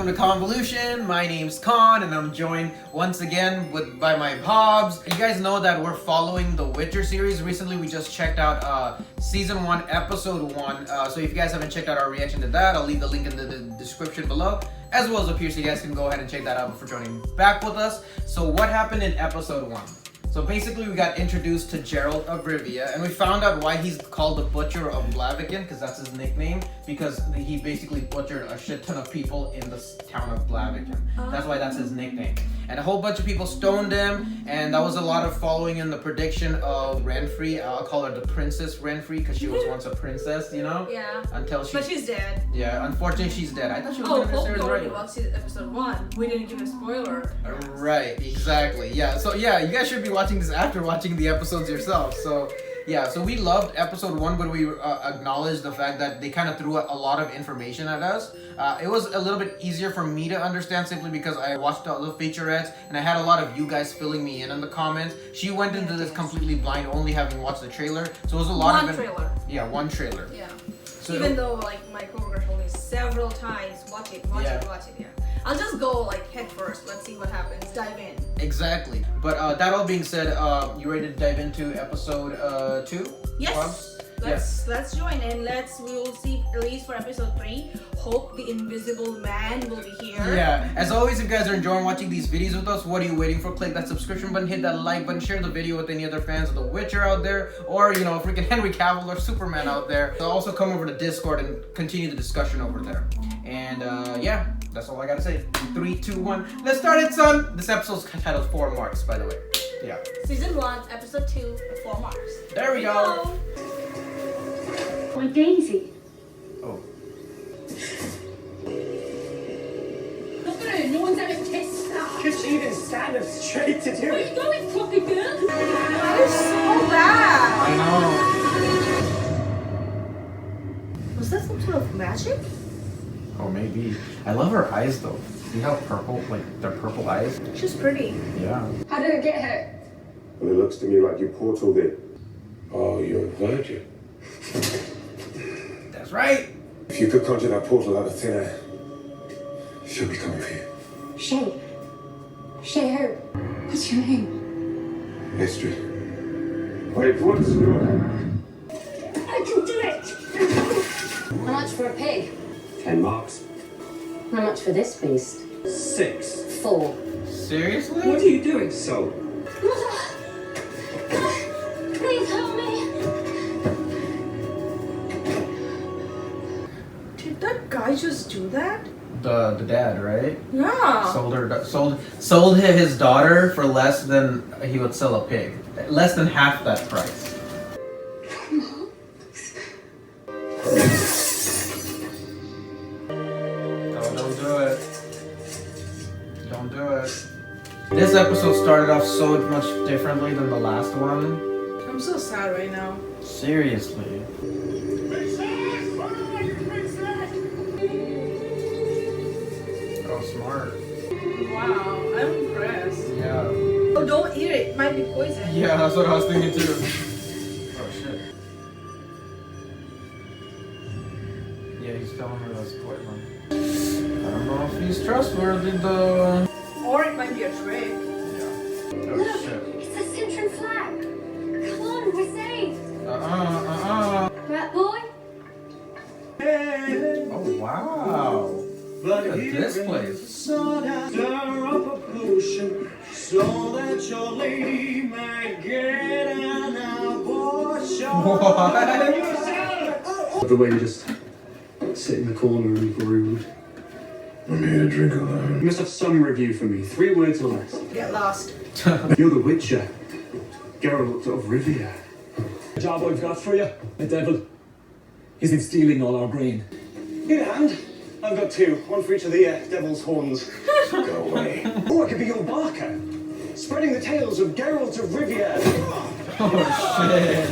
welcome to Khanvolution. My name's Khan, and I'm joined once again by my Hobbs. You guys know that we're following the Witcher series. Recently, we just checked out Season 1, Episode 1. So if you guys haven't checked out our reaction to that, I'll leave the link in the description below, as well as up here, so you guys can go ahead and check that out before joining back with us. So what happened in Episode 1? So basically, we got introduced to Geralt of Rivia, and we found out why he's called the Butcher of Blaviken, because that's his nickname, because he basically butchered a shit ton of people in the town of Blaviken. That's why that's his nickname. And a whole bunch of people stoned him, and that was a lot of following in the prediction of Renfri. I'll call her the Princess Renfri, because she was once a princess, you know? Yeah. But she's dead. Yeah, unfortunately she's dead. I thought she was going to be serious already watched episode 1. We didn't give a spoiler. Right, exactly. Yeah, so yeah, you guys should be watching this after watching the episodes yourself. So yeah, so we loved episode 1, but we acknowledged the fact that they kind of threw a lot of information at us. It was a little bit easier for me to understand simply because I watched all the featurettes and I had a lot of you guys filling me in the comments. She went into this completely blind, only having watched the trailer. So it was a lot of trailer. Yeah, one trailer. Yeah. So even though like my coworker told me several times, watch it. Yeah. I'll just go like head first. Let's see what happens. Dive in. Exactly. But that all being said, you ready to dive into episode 2? Yes. Let's join and we will see release for episode 3. Hope the invisible man will be here. Yeah. As always, if you guys are enjoying watching these videos with us, what are you waiting for? Click that subscription button, hit that like button, share the video with any other fans of The Witcher out there, or you know, freaking Henry Cavill or Superman out there. So also come over to Discord and continue the discussion over there. And yeah, that's all I gotta say. 3, 2, 1. Let's start it, son. This episode's titled 4 Marks, by the way. Yeah. Season 1, episode 2, 4 Marks. There we go. My Daisy. Oh. Look at her, no one's ever kissed her. Because she even stand up straight to do Where it. you going, floppy girl? That is so bad. I know. Was that some sort of magic? Oh, maybe. I love her eyes though. See how purple, like they're purple eyes? She's pretty. Yeah. How did it get hurt? Well, it looks to me like you portaled it. Oh, you're a virgin. That's right. If you could conjure that portal out of thin air, she'll be coming for you. Shay. Shay who? What's your name? History. Wait, what's your name? I can do it! How much for a pig? 10 marks. How much for this beast? 6. 4. Seriously? What are you doing, soul? Please help me! Did that guy just do that? The dad, right? Yeah. Sold his daughter for less than he would sell a pig. Less than half that price. Don't do it. Don't do it. This episode started off so much differently than the last one. I'm so sad right now. Seriously. Oh, smart. Wow, I'm impressed. Yeah. Oh, don't eat it. It might be poison. Yeah, that's what I was thinking too. Oh shit. Yeah, he's telling her that's poison. I don't know if he's trustworthy though. Or it might be a trick. Yeah. Oh Look, shit. it's the Citron flag. Come on, we're saved. Rat boy? Oh wow. Look at this place. Stir up a potion so that your lady might get an abortion. What? The way you just sit in the corner and brood. I'm here to drink alone. You must have some review for me. 3 words or less. Get lost. You're the Witcher. Geralt of Rivia. The job I've got for you, the devil. He's been stealing all our grain. In hand, I've got 2. 1 for each of the devil's horns. Go away. Or I could be your barker. Spreading the tales of Geralt of Rivia. Oh shit.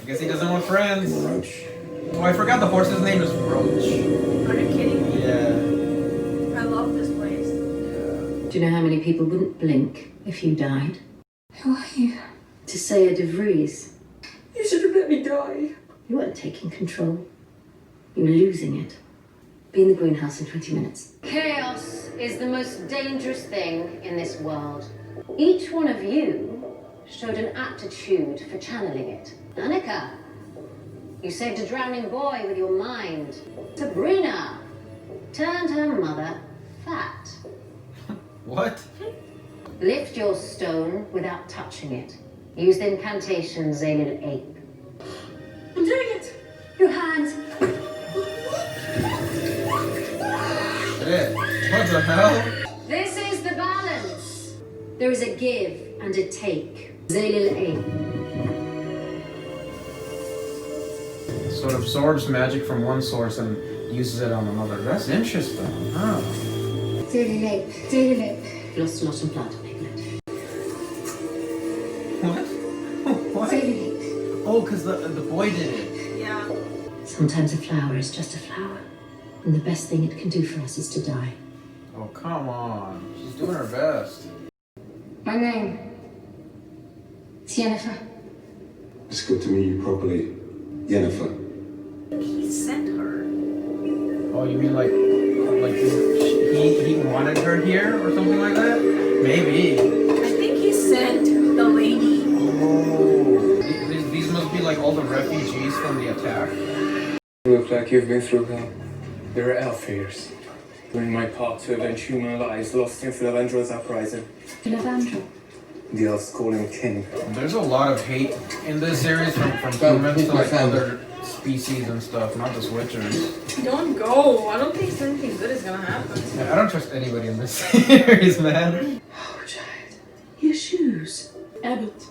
I guess he doesn't want friends. Roach. Oh, I forgot the horse's name is Roach. Are you kidding me? Yeah. I love this place. Yeah. Do you know how many people wouldn't blink if you died? Who are you? To say de Vries. You should have let me die. You weren't taking control. You were losing it. Be in the greenhouse in 20 minutes. Chaos is the most dangerous thing in this world. Each one of you showed an aptitude for channeling it. Annika, you saved a drowning boy with your mind. Sabrina turned her mother fat. What? Lift your stone without touching it. Use the incantation, Zaylid Ape. I'm doing it. Your hands. Shit. What the hell? This is the balance. There is a give and a take. Zaylid Ape. Sort of absorbs magic from one source and uses it on another. That's interesting, huh? Daily Ape. Daily Ape. Lost lot of blood, Piglet. What? What? Daily Ape. Oh, because the boy did it. Yeah. Sometimes a flower is just a flower. And the best thing it can do for us is to die. Oh, come on. She's doing her best. My name is Yennefer. It's good to meet you properly, Yennefer. He sent her. Oh, you mean like he wanted her here or something like that? Maybe. I think he sent the lady. Oh. These must be like all the refugees from the attack. You look like you've been through hell. There are elf fears. Doing my part to avenge human lives lost in Filavendra's uprising. Lavandra. The elves call him king. There's a lot of hate in this series from humans to like other species and stuff, not just witchers. Don't go. I don't think anything good is gonna happen. Yeah, I don't trust anybody in this series, man. Oh, child. Your shoes. Abbott.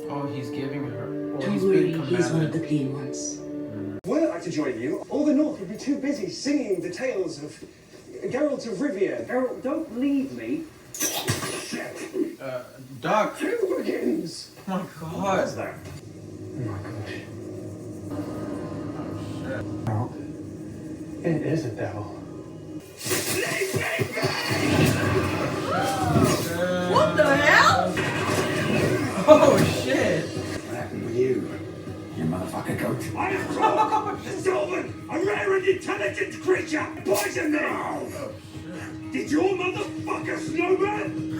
Oh, he's giving her. Oh, Don't he's worry, being he's one of commanded. the clean ones. Were I to join you, all the North would be too busy singing the tales of Geralt of Rivia. Geralt, don't leave me. Doc. Who begins? Oh my What was god. that? Oh my gosh. Oh shit. It is a devil. What the hell? Oh shit. What happened with you, you motherfucker goat? I am Grog, Sylvan, a rare and intelligent creature. Poison me! Did your motherfucker snowman?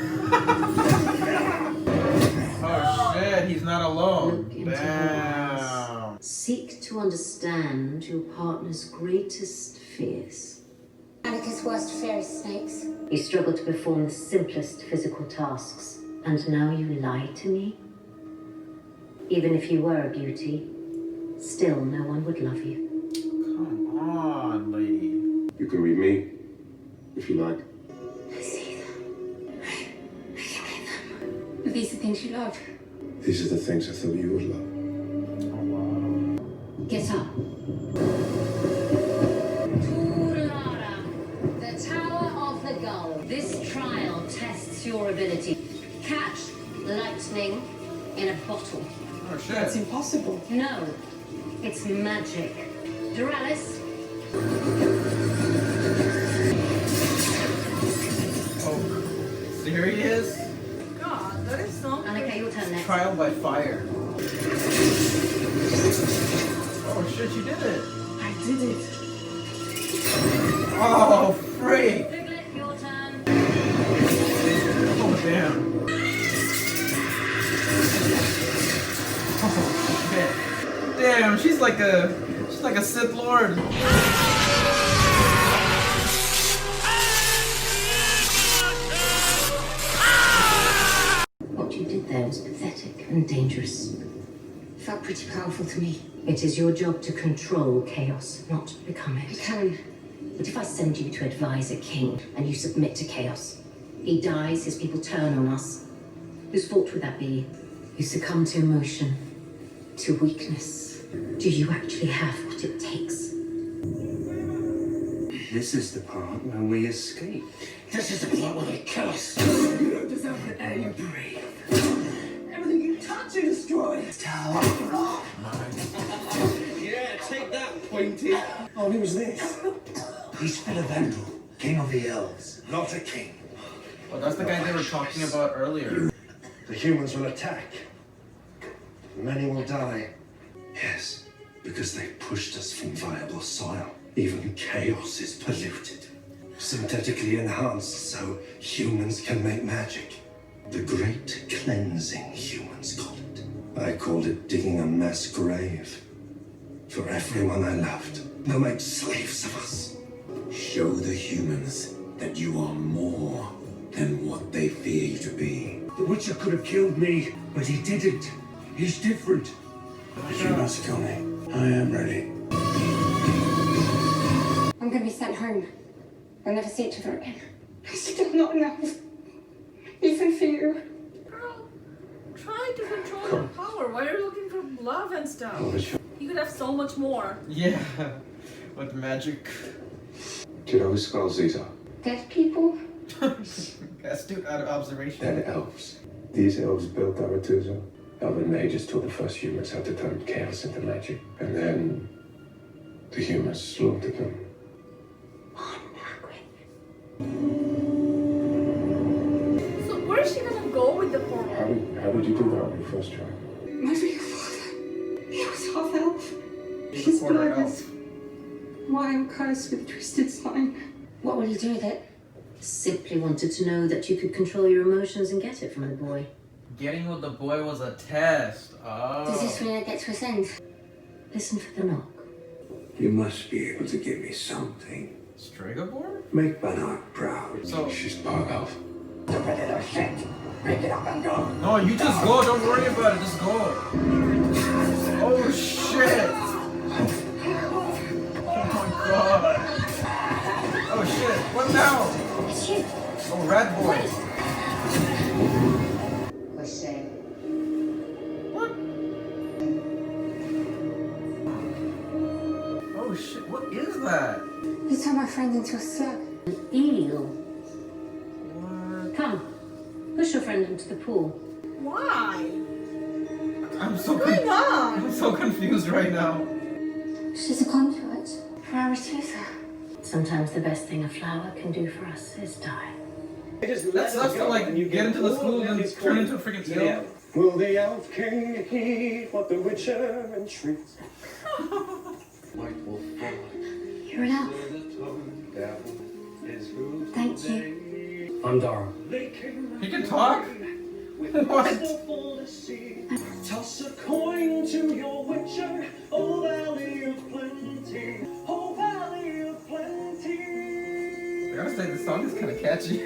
Oh shit, he's not alone. Look into her Damn. Seek to understand your partner's greatest fears. Annika's worst fear is snakes. You struggle to perform the simplest physical tasks, and now you lie to me? Even if you were a beauty, still no one would love you. Come on, lady. You can read me, if you like. I see them. I can hear them. But these are things you love. These are the things I thought you would love. Oh wow. Get up. Tulara, the Tower of the Gull. This trial tests your ability. Catch lightning in a bottle. Oh shit. impossible. No, it's magic. Duralis, Oh, serious? God, that is so. Annika, your turn next. Trial by fire. Oh shit, you did it. I did it. Oh, freak. Piglet, your turn. Oh, damn. Oh, shit. Damn, she's like a Sith Lord. What you did there was pathetic and dangerous. Felt pretty powerful to me. It is your job to control chaos, not become I it. can. But if I send you to advise a king and you submit to chaos, he dies, his people turn on us. Whose fault would that be? You succumb to emotion, to weakness. Do you actually have what it takes? This is the part where we escape. This is the part where they kill us. You don't deserve the air you breathe. Everything you touch you destroy. Yeah, take that, Pointy. Oh, who's this? He's Filavendrel, king of the elves, not a king. Oh, that's the guy they were talking about earlier. The humans will attack. Many will die. Yes, Because they pushed us from viable soil. Even chaos is polluted. Synthetically enhanced so humans can make magic. The great cleansing, humans call it. I called it digging a mass grave. For everyone I loved. They'll make slaves of us. Show the humans that you are more than what they fear you to be. The Witcher could have killed me, but he didn't. He's different. If you must kill me, I am ready. I'm gonna be sent home. We'll never see each other again. It's still not enough. Even for you. Girl, try to control your power. Why are you looking for love and stuff? You could have so much more. Yeah, with magic. Do you know who skulls these are? Dead people. Astute out of observation. They're elves. These elves built Aretuza. Elven mages taught the first humans how to turn chaos into magic. And then the humans slaughtered them. So where is she gonna go with the portal? How did you do that on your first try? My real father. He was half elf. He's His a quarter blood elf. is why I'm cursed with a twisted spine. What will you do with it? Simply wanted to know that you could control your emotions and get it from the boy. Getting with the boy was a test. Oh. Does this mean I get to ascend? Listen for the knock. You must be able to give me something. Strigobor? Make Banach proud. So She's part elf. no, you just go. Don't worry about it. Just go. Oh shit! Oh my god! Oh shit! What now? It's you. Oh, rat boy. What's say? What? Oh shit! What is that? You turned my friend into a slug. An eel. What? Come, push your friend into the pool. Why? I'm so What's going on? I'm so confused right now. She's a conduit for Aretuza. Sometimes the best thing a flower can do for us is die. That sucks to like get into the school and then turn into a freaking eel. Will the elf king heed what the Witcher entreats? You're an elf. Thank you. I'm Dara. He can talk? What? Toss a coin to your Witcher, oh valley of plenty, oh valley of plenty. I gotta say, the song is kind of catchy.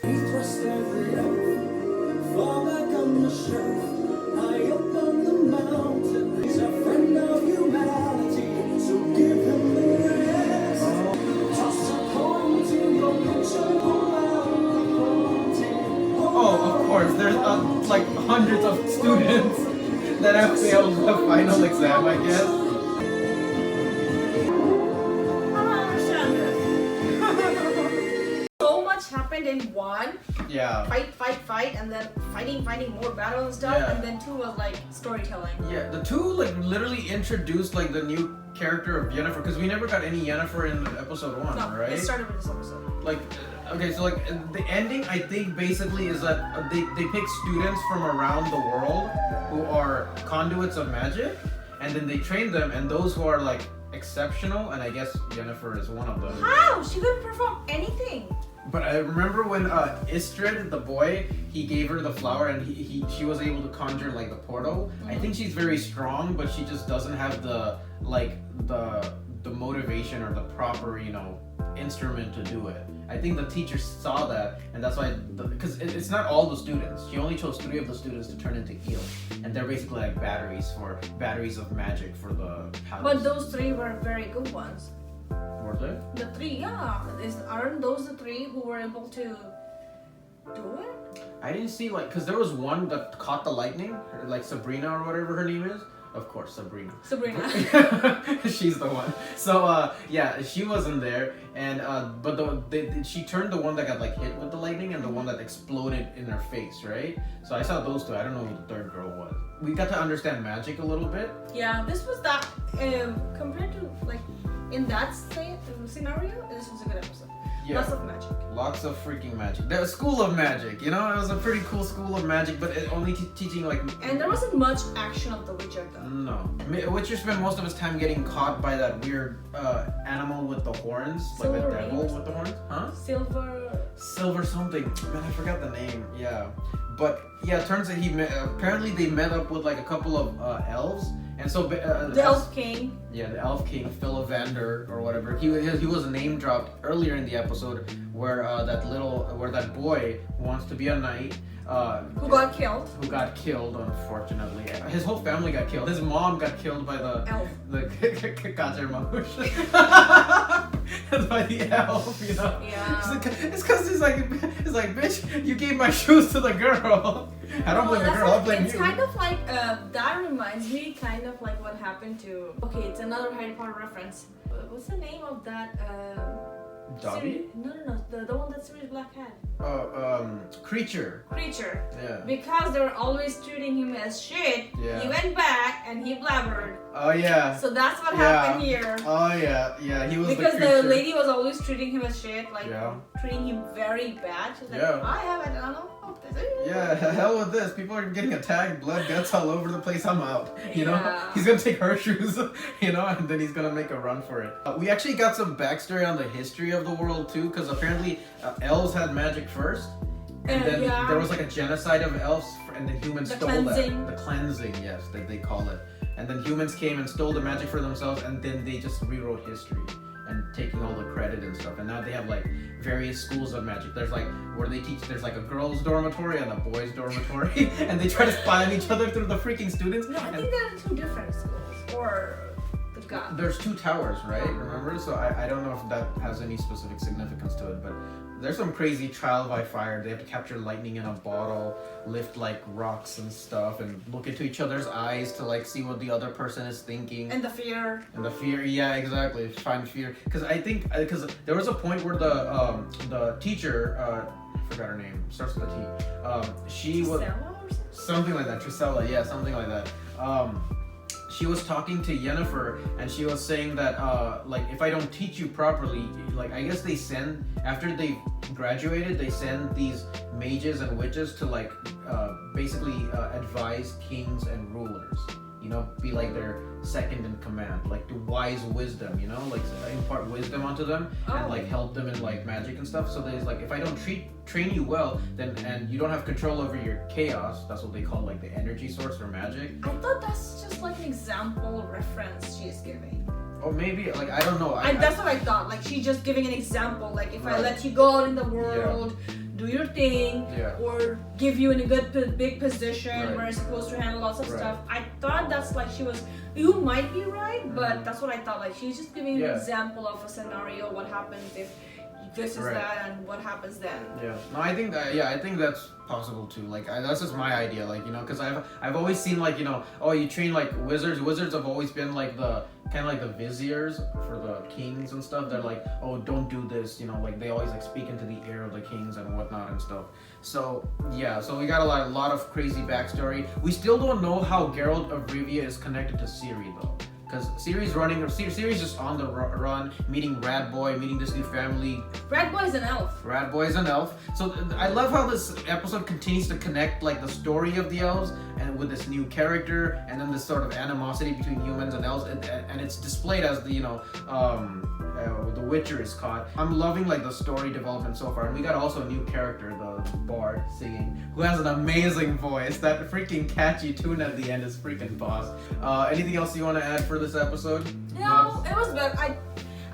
Trust every elf, fall back on the shelf, high up on the mountain. He's a friend of humanity, so give him the rest. Toss a coin to your Witcher, oh valley of plenty. Oh, of course, there's like hundreds of students that have failed the final exam, I guess. I don't understand this. So much happened in one. Yeah. Fight, and then fighting, more battle and stuff, Yeah. and then two was like storytelling. Yeah, the two like literally introduced like the new character of Yennefer, because we never got any Yennefer in episode 1, No, right? it started with this episode. Like, okay, so like the ending, I think basically is that they pick students from around the world who are conduits of magic, and then they train them, and those who are like exceptional, and I guess Yennefer is one of them. How? She couldn't perform anything. But I remember when Istrid, the boy, he gave her the flower, and she was able to conjure like the portal. I think she's very strong, but she just doesn't have the motivation or the proper, instrument to do it. I think the teacher saw that, and that's why, because it's not all the students. She only chose 3 of the students to turn into eels, and they're basically like batteries of magic for the palace. But those 3 were very good ones. Were they? The 3, yeah. Aren't those the 3 who were able to do it? I didn't see because there was one that caught the lightning, like Sabrina or whatever her name is. Of course, Sabrina. She's the one. So yeah, she wasn't there, and but she turned the one that got like hit with the lightning and the one that exploded in her face, right? So I saw those 2. I don't know who the 3rd girl was. We got to understand magic a little bit. Yeah, this was that compared to like in that scenario. This was a good episode. Yeah. Lots of magic. Lots of freaking magic. There's a school of magic, you know? It was a pretty cool school of magic, but it only teaching like... And there wasn't much action of the Witcher though. No. Witcher spent most of his time getting caught by that weird animal with the horns. Like the devil with the horns. Huh? Silver something. Man, I forgot the name. Yeah. But yeah, it turns out apparently they met up with like a couple of elves. And so the Elf King. Yeah, the Elf King, Philovander or whatever. He was name dropped earlier in the episode where that boy who wants to be a knight. Who got killed? Who got killed, unfortunately. His whole family got killed. His mom got killed by the elf. By the elf, you know. Yeah. It's because he's like, bitch, you gave my shoes to the girl. I don't blame the girl. I blame you. It's kind of like that reminds me kind of like what happened to. Okay, it's another Harry Potter reference. What's the name of that? Dobby? No, the one that Ciri's black hat. Creature. Yeah. Because they were always treating him as shit. Yeah. He went back and he blabbered. Oh yeah. So that's what happened here. Oh yeah. He was because the creature. the lady was always treating him as shit, like yeah. treating him very bad. She's like, Yeah. I don't know. Yeah, hell with this. People are getting attacked, blood, guts all over the place. I'm out. You know, Yeah. he's gonna take her shoes, you know, and then he's gonna make a run for it. We actually got some backstory on the history of the world too, because apparently elves had magic first, and then there was like a genocide of elves, and then humans stole cleansing. that. The cleansing, yes, they call it. And then humans came and stole the magic for themselves, and then they just rewrote history and taking all the credit and stuff. And now they have like various schools of magic. There's like where they teach. There's like a girls' dormitory and a boys' dormitory, and they try to spy on each other through the freaking students. No, I think there are two different schools, or the god. There's 2 towers, right? Remember? So I don't know if that has any specific significance to it, but there's some crazy trial by fire. They have to capture lightning in a bottle, lift like rocks and stuff, and look into each other's eyes to like see what the other person is thinking. And the fear. Yeah, exactly. Find fear. Because I think there was a point where the teacher, I forgot her name, starts with a T. She was something like that. Trisella, yeah, something like that. She was talking to Yennefer, and she was saying that like if I don't teach you properly, like I guess they send after they graduated, they send these mages and witches to like basically advise kings and rulers. You know, be like their second in command, like do wise wisdom, you know, like impart wisdom onto them and like help them in like magic and stuff. So there's like if I don't train you well, then and you don't have control over your chaos, that's what they call like the energy source or magic. I thought that's just like an example reference she's giving. Or maybe like I don't know. That's what I thought. Like she's just giving an example. Like if Right. I let you go out in the world, do your thing, or give you in a good big position Right. where you're supposed to handle lots of Right. stuff. I thought that's like she was. You might be right, but that's what I thought. Like she's just giving an example of a scenario. What happens if this is Right. that, and what happens then? Yeah. No, I think that. Yeah, I think that's possible too. Like that's just my idea. Like you know, because I've always seen like you know, oh you train like wizards. Wizards have always been like the kind of like the viziers for the kings and stuff. They're like, oh don't do this. You know, like they always like speak into the ear of the kings and whatnot and stuff. So yeah, so we got a lot of crazy backstory. We still don't know how Geralt of Rivia is connected to Ciri though. Because Ciri's just on the run, meeting Rat Boy, meeting this new family. Rat Boy's an elf. Rat Boy's an elf. So I love how this episode continues to connect like the story of the elves and with this new character, and then this sort of animosity between humans and elves, and it's displayed as the the Witcher is caught. I'm loving like the story development so far, and we got also a new character, the bard singing, who has an amazing voice. That freaking catchy tune at the end is freaking boss. Anything else you want to add for this episode? No, it was better.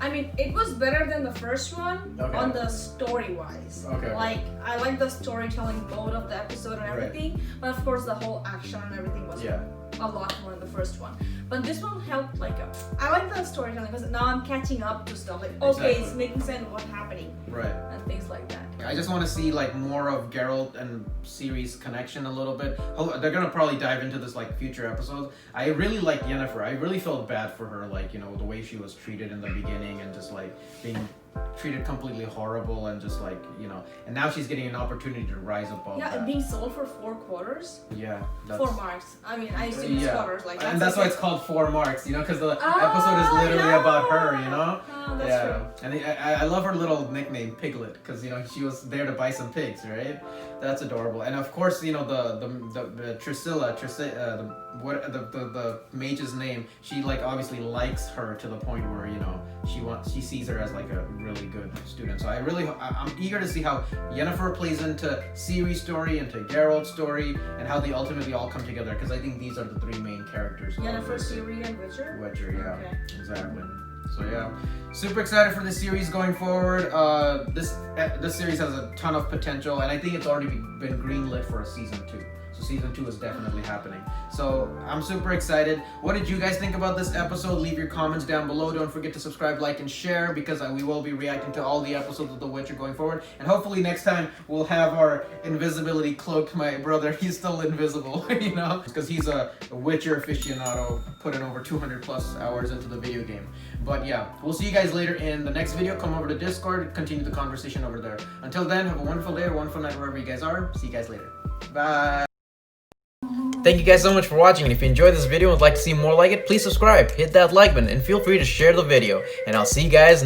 I mean, it was better than the first one on the story-wise. Okay. Like, I like the storytelling mode of the episode and everything, but of course the whole action and everything was a lot more in the first one. But this one helped, like, I like the storytelling because now I'm catching up to stuff. Like, okay, it's making sense what's happening. Right. And things like that. I just want to see like more of Geralt and Ciri's connection a little bit. They're gonna probably dive into this like future episodes. I really like Yennefer. I really felt bad for her, like you know the way she was treated in the beginning and just like being treated completely horrible and just like, you know, and now she's getting an opportunity to rise above Yeah, that. and being sold for 4 quarters. Yeah, that's, 4 marks. I mean, I assume it's quarters. Like, and that's why it's called 4 marks, you know, because the episode is literally about her, you know. Oh, that's true. And I love her little nickname Piglet, because you know she was there to buy some pigs, right? That's adorable. And of course, you know the Trisilla, the mage's name. She like obviously likes her to the point where, you know, she sees her as like a really good student. So I'm eager to see how Yennefer plays into Ciri's story, into Geralt's story, and how they ultimately all come together. Because I think these are the 3 main characters. Yennefer, Ciri, and Witcher. Witcher, yeah, Okay. exactly. So yeah, super excited for this series going forward. This series has a ton of potential, and I think it's already been greenlit for a season 2. So season 2 is definitely happening. So I'm super excited. What did you guys think about this episode? Leave your comments down below. Don't forget to subscribe, like, and share, because we will be reacting to all the episodes of The Witcher going forward. And hopefully next time we'll have our invisibility cloak. My brother, he's still invisible, you know, because he's a Witcher aficionado, putting over 200 plus hours into the video game. But yeah, we'll see you guys later in the next video. Come over to Discord, continue the conversation over there. Until then, have a wonderful day or wonderful night wherever you guys are. See you guys later. Bye. Thank you guys so much for watching, and if you enjoyed this video and would like to see more like it, please subscribe, hit that like button, and feel free to share the video. And I'll see you guys